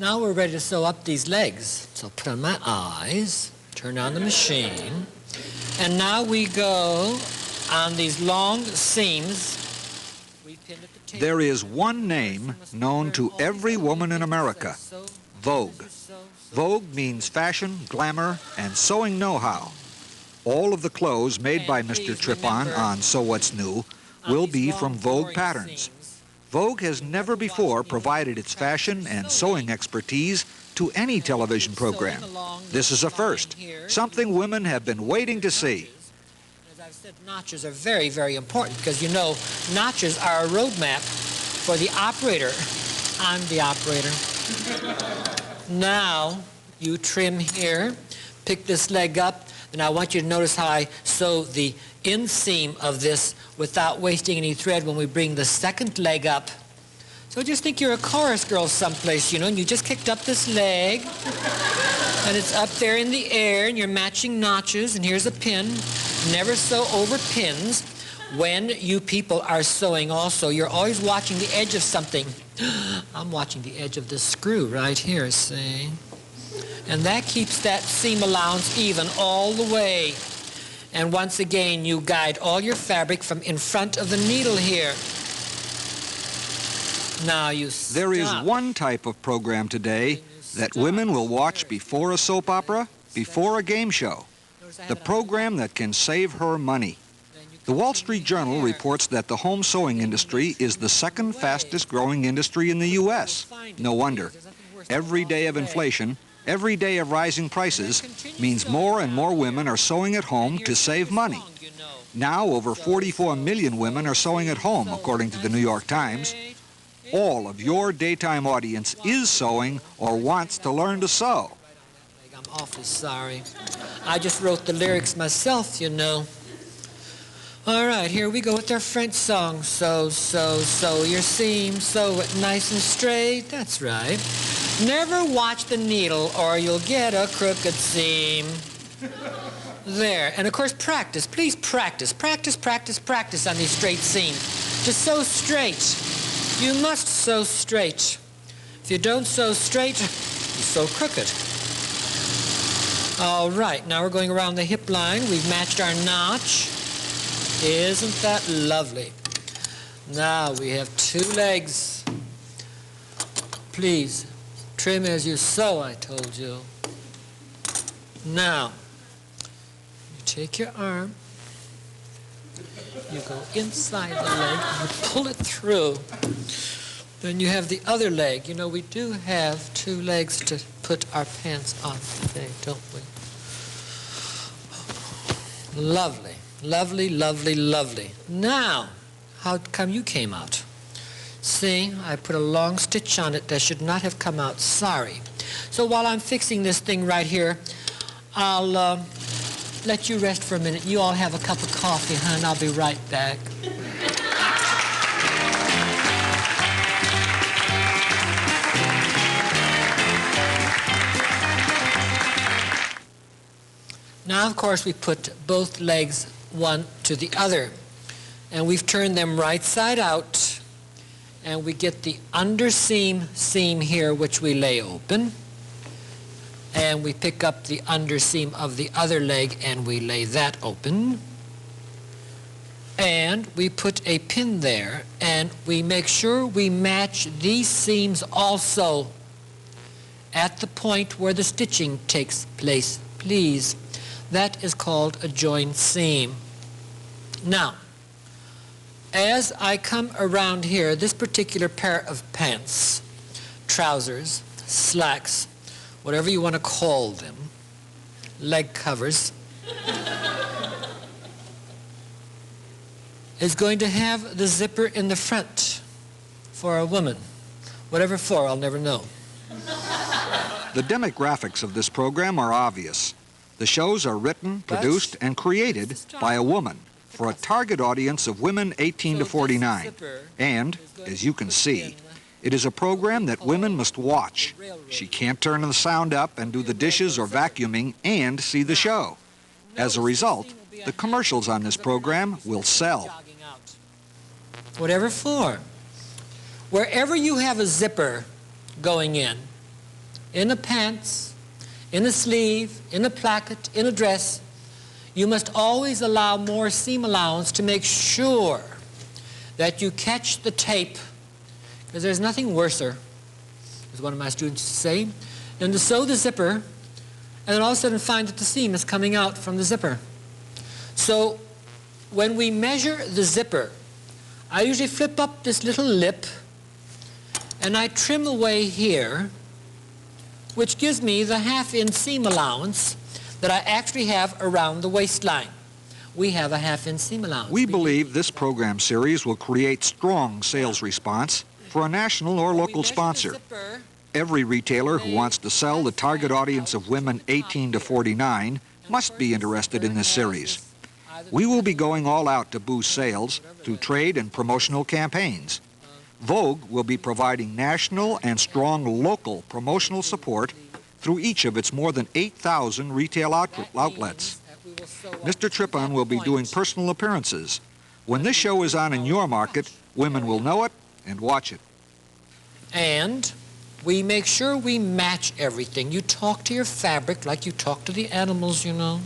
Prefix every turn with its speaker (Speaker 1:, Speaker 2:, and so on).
Speaker 1: Now we're ready to sew up these legs. So I'll put on my eyes, turn on the machine, and now we go on these long seams.
Speaker 2: There is one name known to every woman in America, Vogue. Vogue means fashion, glamour, and sewing know-how. All of the clothes made by Mr. Trippon on Sew What's New will be from Vogue patterns. Vogue has never before provided its fashion and sewing expertise to any television program. This is a first, something women have been waiting to see.
Speaker 1: As I've said, notches are very, very important because, you know, notches are a roadmap for the operator. I'm the operator. Now, you trim here, pick this leg up, and I want you to notice how I sew the inseam of this without wasting any thread when we bring the second leg up. So just think you're a chorus girl someplace, you know, and you just kicked up this leg, and it's up there in the air, and you're matching notches, and here's a pin. Never sew over pins. When you people are sewing also, you're always watching the edge of something. I'm watching the edge of this screw right here, see? And that keeps that seam allowance even all the way. And once again, you guide all your fabric from in front of the needle here. Now you stop.
Speaker 2: There is one type of program today that women will watch before a soap opera, before a game show. The program that can save her money. The Wall Street Journal reports that the home sewing industry is the second fastest growing industry in the U.S. No wonder. Every day of inflation, every day of rising prices means more and more women are sewing at home to save money. Now over 44 million women are sewing at home, according to the New York Times. All of your daytime audience is sewing or wants to learn to sew.
Speaker 1: I'm awfully sorry. I just wrote the lyrics myself, you know. All right, here we go with our French song. Sew, sew, sew your seam, sew it nice and straight. That's right. Never watch the needle or you'll get a crooked seam. There. And of course, practice. Please practice. Practice, practice, practice on these straight seams. Just sew straight. You must sew straight. If you don't sew straight, you sew crooked. All right, now we're going around the hip line. We've matched our notch. Isn't that lovely? Now we have two legs. Please, trim as you sew, I told you. Now, you take your arm, you go inside the leg, you pull it through. Then you have the other leg. You know, we do have two legs to put our pants on today, don't we? Lovely, lovely, lovely, lovely. Now, how come you came out? See, I put a long stitch on it that should not have come out. Sorry. So while I'm fixing this thing right here, I'll let you rest for a minute. You all have a cup of coffee, huh? And I'll be right back. Now, of course, we put both legs one to the other, and we've turned them right side out, and we get the underseam seam here, which we lay open, and we pick up the underseam of the other leg, and we lay that open, and we put a pin there, and we make sure we match these seams also at the point where the stitching takes place, please. That is called a joined seam. Now, as I come around here, this particular pair of pants, trousers, slacks, whatever you want to call them, leg covers, is going to have the zipper in the front for a woman. Whatever for, I'll never know.
Speaker 2: The demographics of this program are obvious. The shows are written, produced, and created by a woman for a target audience of women 18 to 49. And, as you can see, it is a program that women must watch. She can't turn the sound up and do the dishes or vacuuming and see the show. As a result, the commercials on this program will sell.
Speaker 1: Whatever for. Wherever you have a zipper going in, in a pants, in a sleeve, in a placket, in a dress, you must always allow more seam allowance to make sure that you catch the tape, because there's nothing worser, as one of my students used to say, than to sew the zipper and then all of a sudden find that the seam is coming out from the zipper. So when we measure the zipper, I usually flip up this little lip and I trim away here, which gives me the half-inch seam allowance that I actually have around the waistline. We have a half-inch seam allowance.
Speaker 2: We believe this program series will create strong sales response for a national or local sponsor. Every retailer who wants to sell the target audience of women 18 to 49 must be interested in this series. We will be going all out to boost sales through trade and promotional campaigns. Vogue will be providing national and strong local promotional support through each of its more than 8,000 retail outlets. Mr. Trippon will be doing personal appearances. When this show is on in your market, women will know it and watch it.
Speaker 1: And we make sure we match everything. You talk to your fabric like you talk to the animals, you know.